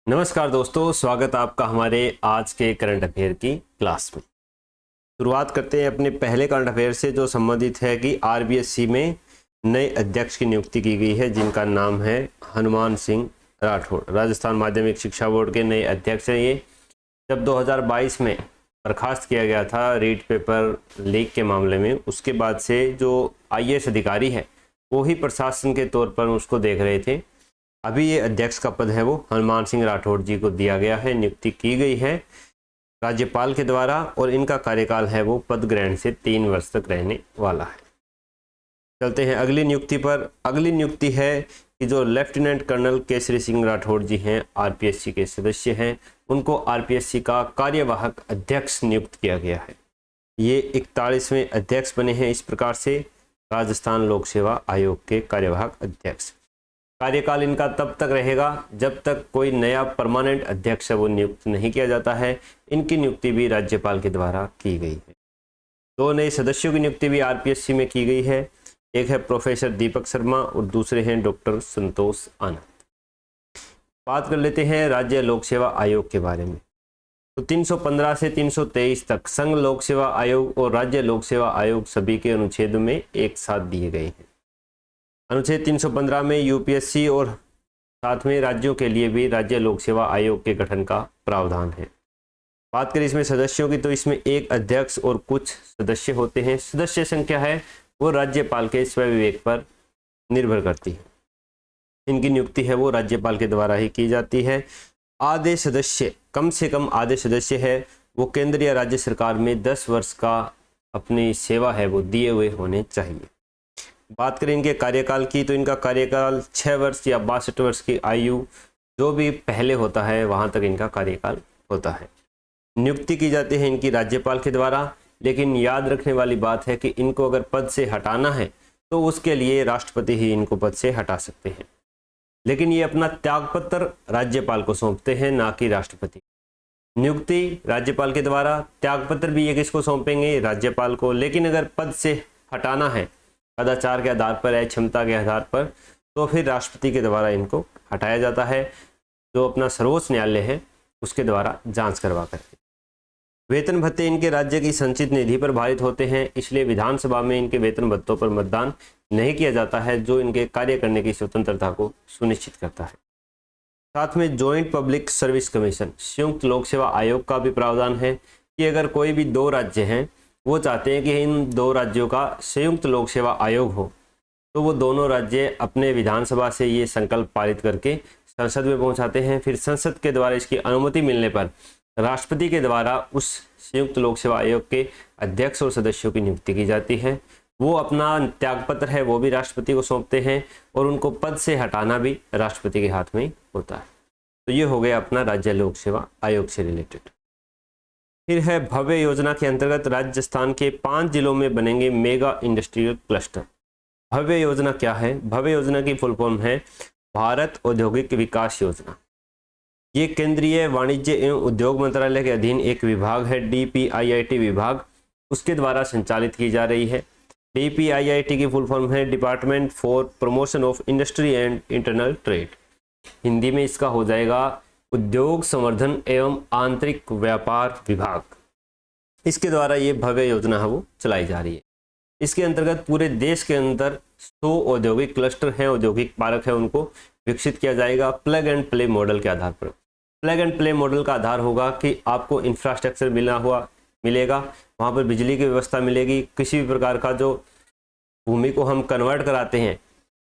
नमस्कार दोस्तों, स्वागत आपका हमारे आज के करंट अफेयर की क्लास में। शुरुआत करते हैं अपने पहले करंट अफेयर से, जो संबंधित है कि आरबीएससी में नए अध्यक्ष की नियुक्ति की गई है, जिनका नाम है हनुमान सिंह राठौड़। राजस्थान माध्यमिक शिक्षा बोर्ड के नए अध्यक्ष हैं ये। जब 2022 में बर्खास्त किया गया था रीट पेपर लीक के मामले में, उसके बाद से जो आईएएस अधिकारी है वो ही प्रशासन के तौर पर उसको देख रहे थे। अभी ये अध्यक्ष का पद है वो हनुमान सिंह राठौड़ जी को दिया गया है, नियुक्ति की गई है राज्यपाल के द्वारा, और इनका कार्यकाल है वो पद ग्रहण से 3 वर्ष तक रहने वाला है। चलते हैं अगली नियुक्ति पर। अगली नियुक्ति है कि जो लेफ्टिनेंट कर्नल केसरी सिंह राठौड़ जी हैं, आरपीएससी के सदस्य हैं, उनको आरपीएससी का कार्यवाहक अध्यक्ष नियुक्त किया गया है। ये 41वें अध्यक्ष बने हैं इस प्रकार से राजस्थान लोक सेवा आयोग के कार्यवाहक अध्यक्ष। कार्यकाल इनका तब तक रहेगा जब तक कोई नया परमानेंट अध्यक्ष वो नियुक्त नहीं किया जाता है। इनकी नियुक्ति भी राज्यपाल के द्वारा की गई है। 2 नए सदस्यों की नियुक्ति भी आरपीएससी में की गई है। एक है प्रोफेसर दीपक शर्मा और दूसरे हैं डॉक्टर संतोष आनंद। बात कर लेते हैं राज्य लोक सेवा आयोग के बारे में। तो 315 से 323 तक संघ लोक सेवा आयोग और राज्य लोक सेवा आयोग सभी के अनुच्छेद में एक साथ दिए गए हैं। अनुच्छेद 315 में यूपीएससी और साथ में राज्यों के लिए भी राज्य लोक सेवा आयोग के गठन का प्रावधान है। बात करें इसमें सदस्यों की, तो इसमें एक अध्यक्ष और कुछ सदस्य होते हैं। सदस्य संख्या है वो राज्यपाल के स्वयं विवेक पर निर्भर करती है। इनकी नियुक्ति है वो राज्यपाल के द्वारा ही की जाती है। आधे सदस्य, कम से कम आधे सदस्य है वो केंद्र या राज्य सरकार में 10 वर्ष का अपनी सेवा है वो दिए हुए होने चाहिए। बात करें इनके कार्यकाल की, तो इनका कार्यकाल 6 वर्ष या 62 वर्ष की आयु जो भी पहले होता है वहां तक इनका कार्यकाल होता है। नियुक्ति की जाती है इनकी राज्यपाल के द्वारा, लेकिन याद रखने वाली बात है कि इनको अगर पद से हटाना है तो उसके लिए राष्ट्रपति ही इनको पद से हटा सकते हैं। लेकिन ये अपना त्यागपत्र राज्यपाल को सौंपते हैं, ना कि राष्ट्रपति। नियुक्ति राज्यपाल के द्वारा, त्यागपत्र भी ये किसको सौंपेंगे? राज्यपाल को। लेकिन अगर पद से हटाना है सदाचार के आधार पर या क्षमता के आधार पर, तो फिर राष्ट्रपति के द्वारा इनको हटाया जाता है, जो अपना सर्वोच्च न्यायालय है उसके द्वारा जांच करवा करके। वेतन भत्ते इनके राज्य की संचित निधि पर भारित होते हैं, इसलिए विधानसभा में इनके वेतन भत्तों पर मतदान नहीं किया जाता है, जो इनके कार्य करने की स्वतंत्रता को सुनिश्चित करता है। साथ में जॉइंट पब्लिक सर्विस कमीशन, संयुक्त लोक सेवा आयोग का भी प्रावधान है कि अगर कोई भी 2 राज्य हैं वो चाहते हैं कि इन 2 राज्यों का संयुक्त लोक सेवा आयोग हो, तो वो दोनों राज्य अपने विधानसभा से ये संकल्प पारित करके संसद में पहुंचाते हैं। फिर संसद के द्वारा इसकी अनुमति मिलने पर राष्ट्रपति के द्वारा उस संयुक्त लोक सेवा आयोग के अध्यक्ष और सदस्यों की नियुक्ति की जाती है। वो अपना त्यागपत्र है वो भी राष्ट्रपति को सौंपते हैं और उनको पद से हटाना भी राष्ट्रपति के हाथ में ही होता है। तो ये हो गया अपना राज्य लोक सेवा आयोग से रिलेटेड। फिर है भव्य योजना के अंतर्गत राजस्थान के 5 जिलों में बनेंगे मेगा इंडस्ट्रियल क्लस्टर। भव्य योजना क्या है? भव्य योजना की फुल फॉर्म है भारत औद्योगिक विकास योजना। ये केंद्रीय वाणिज्य एवं उद्योग मंत्रालय के अधीन एक विभाग है, डीपीआईआईटी विभाग, उसके द्वारा संचालित की जा रही है। डीपीआईआईटी की फुल फॉर्म है department for promotion of industry and internal trade. Hindi में इसका हो जाएगा उद्योग संवर्धन एवं आंतरिक व्यापार विभाग। इसके द्वारा ये भव्य योजना है वो चलाई जा रही है। इसके अंतर्गत पूरे देश के अंदर 100 औद्योगिक क्लस्टर हैं, औद्योगिक पार्क है, उनको विकसित किया जाएगा प्लग एंड प्ले मॉडल के आधार पर। प्लग एंड प्ले मॉडल का आधार होगा कि आपको इंफ्रास्ट्रक्चर मिलेगा, वहाँ पर बिजली की व्यवस्था मिलेगी, किसी भी प्रकार का जो भूमि को हम कन्वर्ट कराते हैं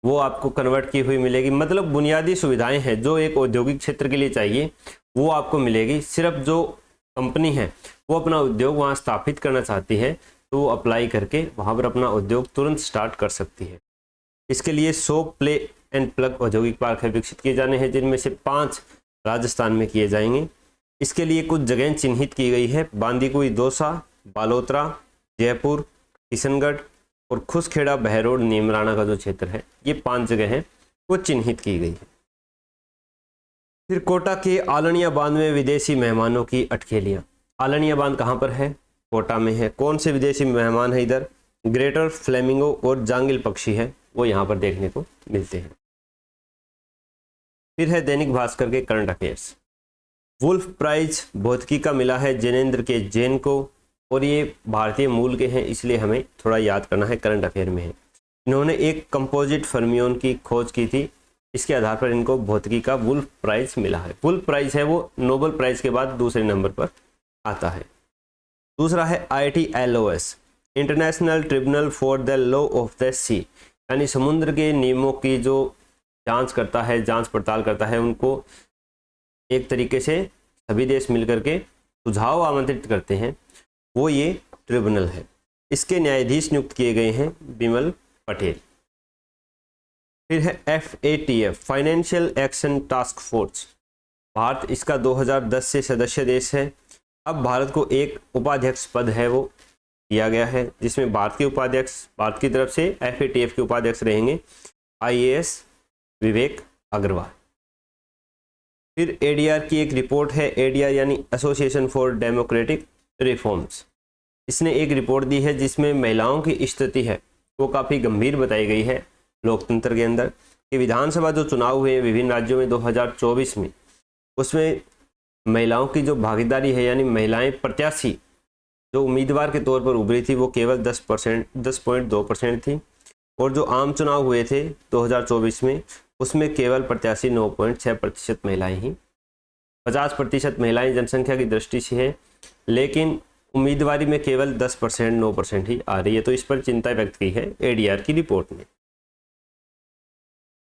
वो आपको कन्वर्ट की हुई मिलेगी। मतलब बुनियादी सुविधाएं हैं जो एक औद्योगिक क्षेत्र के लिए चाहिए वो आपको मिलेगी। सिर्फ जो कंपनी है वो अपना उद्योग वहाँ स्थापित करना चाहती है तो वो अप्लाई करके वहाँ पर अपना उद्योग तुरंत स्टार्ट कर सकती है। इसके लिए 100 प्ले एंड प्लग औद्योगिक पार्क है विकसित किए जाने हैं, जिनमें से 5 राजस्थान में किए जाएंगे। इसके लिए कुछ जगह चिन्हित की गई है, बांदीकुई दौसा, बालोतरा, जयपुर, किशनगढ़ और खुसखेड़ा, बहरोड, नीमराणा का जो क्षेत्र है, ये 5 जगह हैं वो चिन्हित की गई है। फिर कोटा के आलनिया बांध में विदेशी मेहमानों की अटखेलियां। आलनिया बांध कहाँ पर है? कोटा में है। कौन से विदेशी मेहमान है इधर? ग्रेटर फ्लेमिंगो और जांगिल पक्षी है वो यहाँ पर देखने को मिलते हैं। फिर है दैनिक भास्कर के करंट अफेयर्स। वुल्फ प्राइज भौतिकी का मिला है जैनेंद्र के जैन को, और ये भारतीय मूल के हैं, इसलिए हमें थोड़ा याद करना है, करंट अफेयर में है। इन्होंने एक कंपोजिट फर्मियोन की खोज की थी, इसके आधार पर इनको भौतिकी का वुल्फ प्राइज मिला है। वुल्फ प्राइज है वो नोबेल प्राइज के बाद दूसरे नंबर पर आता है। दूसरा है ITLOS, international tribunal for the law of the sea, यानी समुद्र के नियमों की जो जांच करता है, जांच पड़ताल करता है, उनको एक तरीके से सभी देश मिलकर के सुझाव आमंत्रित करते हैं, वो ये ट्रिब्यूनल है। इसके न्यायाधीश नियुक्त किए गए हैं बिमल पटेल। फिर है FATF, financial action task force, Bharat इसका 2010 से सदस्य देश है। अब भारत को एक उपाध्यक्ष पद है वो दिया गया है, जिसमें भारत के उपाध्यक्ष, भारत की तरफ से FATF के उपाध्यक्ष रहेंगे IAS विवेक अग्रवाल। फिर ADR की एक रिपोर्ट है, ADR यानी एसोसिएशन फॉर डेमोक्रेटिक रिफॉर्म्स। इसने एक रिपोर्ट दी है जिसमें महिलाओं की स्थिति है वो काफ़ी गंभीर बताई गई है लोकतंत्र के अंदर, कि विधानसभा जो चुनाव हुए विभिन्न राज्यों में 2024 में, उसमें महिलाओं की जो भागीदारी है, यानी महिलाएं प्रत्याशी जो उम्मीदवार के तौर पर उभरी थी, वो केवल 10.2% थी, और जो आम चुनाव हुए थे 2024 में, उसमें केवल प्रत्याशी 9.6% महिलाएं ही। 50% महिलाएं जनसंख्या की दृष्टि से है, लेकिन उम्मीदवारी में केवल 10%, 9% ही आ रही है। तो इस पर चिंता व्यक्त की है ADR की रिपोर्ट में।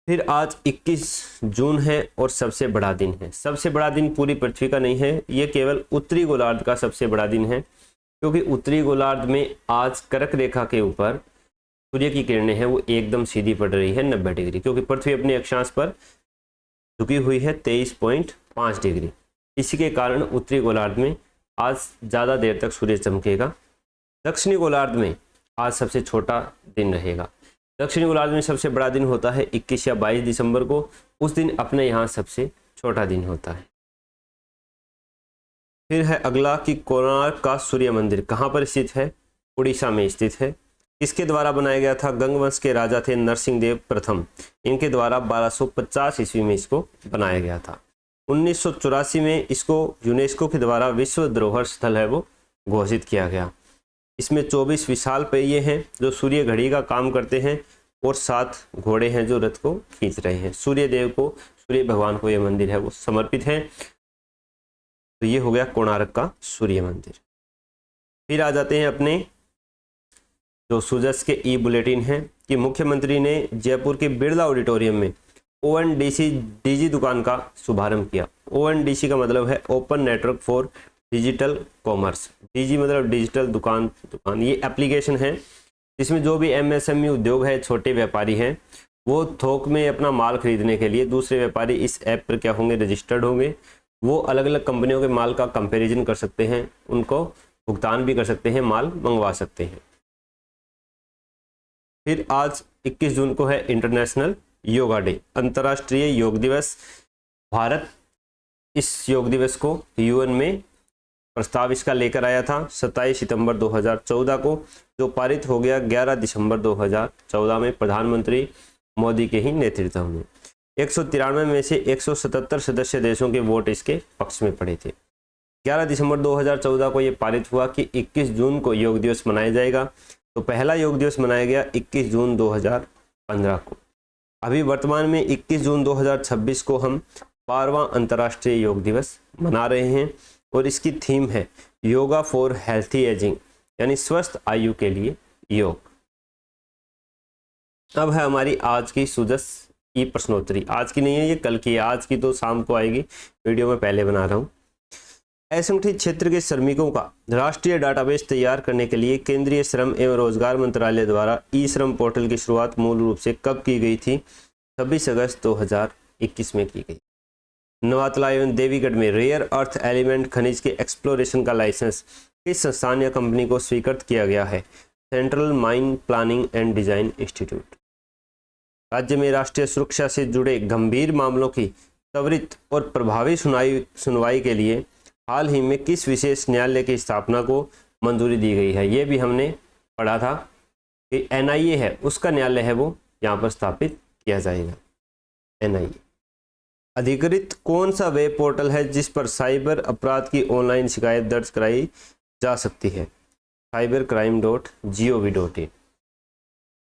फिर आज 21 जून है और सबसे बड़ा दिन है। सबसे बड़ा दिन पूरी पृथ्वी का नहीं है, ये केवल उत्तरी गोलार्ध का सबसे बड़ा दिन है, क्योंकि उत्तरी गोलार्ध में आज कर्क रेखा के ऊपर सूर्य की किरणें हैं वो एकदम सीधी पड़ रही है 90 डिग्री, क्योंकि पृथ्वी अपने अक्षांश पर झुकी हुई है 23.5 डिग्री। इसी के कारण उत्तरी गोलार्ध में आज ज़्यादा देर तक सूर्य चमकेगा। दक्षिणी गोलार्ध में आज सबसे छोटा दिन रहेगा। दक्षिणी गोलार्ध में सबसे बड़ा दिन होता है 21 या 22 दिसंबर को, उस दिन अपने यहाँ सबसे छोटा दिन होता है। फिर है अगला कि कोणार्क का सूर्य मंदिर कहाँ पर स्थित है? उड़ीसा में स्थित है। किसके द्वारा बनाया गया था? गंग वंश के राजा थे नरसिंह देव प्रथम, इनके द्वारा 1250 ईस्वी में इसको बनाया गया था। 1984 में इसको यूनेस्को के द्वारा विश्व धरोहर स्थल है वो घोषित किया गया। इसमें 24 विशाल पहिए हैं जो सूर्य घड़ी का काम करते हैं, और 7 घोड़े हैं जो रथ को खींच रहे हैं। सूर्य देव को, सूर्य भगवान को यह मंदिर है वो समर्पित है। तो ये हो गया कोणार्क का सूर्य मंदिर। फिर आ जाते हैं अपने जो सूजस के ई बुलेटिन है कि मुख्यमंत्री ने जयपुर के बिरला ऑडिटोरियम में ONDC DG दुकान का शुभारंभ किया। ONDC का मतलब है open network for digital commerce. DG मतलब डिजिटल दुकान। ये एप्लीकेशन है जिसमें जो भी MSME उद्योग है, छोटे व्यापारी हैं, वो थोक में अपना माल खरीदने के लिए दूसरे व्यापारी इस ऐप पर क्या होंगे, रजिस्टर्ड होंगे। वो अलग अलग कंपनियों के माल का कंपैरिजन कर सकते हैं, उनको भुगतान भी कर सकते हैं, माल मंगवा सकते हैं। फिर आज 21 जून को है इंटरनेशनल योगा डे, अंतर्राष्ट्रीय योग दिवस। भारत इस योग दिवस को UN में प्रस्ताव इसका लेकर आया था 27 सितंबर 2014 को, जो पारित हो गया 11 दिसंबर 2014 में प्रधानमंत्री मोदी के ही नेतृत्व में। 193 में से 177 सदस्य देशों के वोट इसके पक्ष में पड़े थे। 11 दिसंबर 2014 को ये पारित हुआ कि 21 जून को योग दिवस मनाया जाएगा। तो पहला योग दिवस मनाया गया 21 जून 2015 को। अभी वर्तमान में 21 जून 2026 को हम 12वां अंतर्राष्ट्रीय योग दिवस मना रहे हैं, और इसकी थीम है योगा फॉर हेल्थी एजिंग, यानी स्वस्थ आयु के लिए योग। अब है हमारी आज की सुजस की प्रश्नोत्तरी। आज की नहीं है, ये कल की है। आज की तो शाम को आएगी, वीडियो में पहले बना रहा हूँ। असंगठित क्षेत्र के श्रमिकों का राष्ट्रीय डाटाबेस तैयार करने के लिए केंद्रीय श्रम एवं रोजगार मंत्रालय द्वारा ई-श्रम पोर्टल की शुरुआत मूल रूप से कब की गई थी? 26 अगस्त 2021 में की गई। नवातला एवं देवीगढ़ में रेयर अर्थ एलिमेंट खनिज के एक्सप्लोरेशन का लाइसेंस किस संस्थान या कंपनी को स्वीकृत किया गया है? Central mine planning and design institute. राज्य में राष्ट्रीय सुरक्षा से जुड़े गंभीर मामलों की त्वरित और प्रभावी सुनवाई के लिए हाल ही में किस विशेष न्यायालय की स्थापना को मंजूरी दी गई है? ये भी हमने पढ़ा था कि NIA है, उसका न्यायालय है वो यहाँ पर स्थापित किया जाएगा, NIA। अधिकृत कौन सा वेब पोर्टल है जिस पर साइबर अपराध की ऑनलाइन शिकायत दर्ज कराई जा सकती है? cybercrime.gov.in।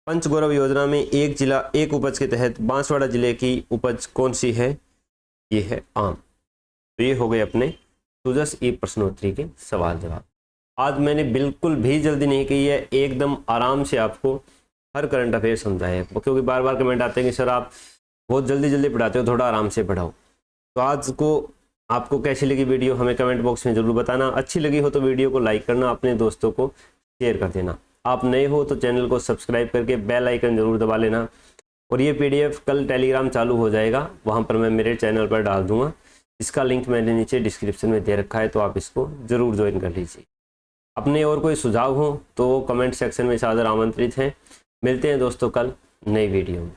पंचगौरव योजना में एक जिला एक उपज के तहत बांसवाड़ा जिले की उपज कौन सी है? ये है आम। तो ये हो गए अपने सुजस ई प्रश्नोत्तरी के सवाल जवाब। आज मैंने बिल्कुल भी जल्दी नहीं की है, एकदम आराम से आपको हर करंट अफेयर समझाया है, क्योंकि बार बार कमेंट आते हैं कि सर आप बहुत जल्दी जल्दी पढ़ाते हो, थोड़ा आराम से पढ़ाओ। तो आज को आपको कैसी लगी वीडियो हमें कमेंट बॉक्स में ज़रूर बताना। अच्छी लगी हो तो वीडियो को लाइक करना, अपने दोस्तों को शेयर कर देना। आप नए हो तो चैनल को सब्सक्राइब करके बेल आइकन ज़रूर दबा लेना। और ये PDF कल टेलीग्राम चालू हो जाएगा, वहाँ पर मैं मेरे चैनल पर डाल दूँगा, इसका लिंक मैंने नीचे डिस्क्रिप्शन में दे रखा है, तो आप इसको ज़रूर ज्वाइन कर लीजिए। अपने और कोई सुझाव हो तो कमेंट सेक्शन में सादर आमंत्रित हैं। मिलते हैं दोस्तों कल नई वीडियो में।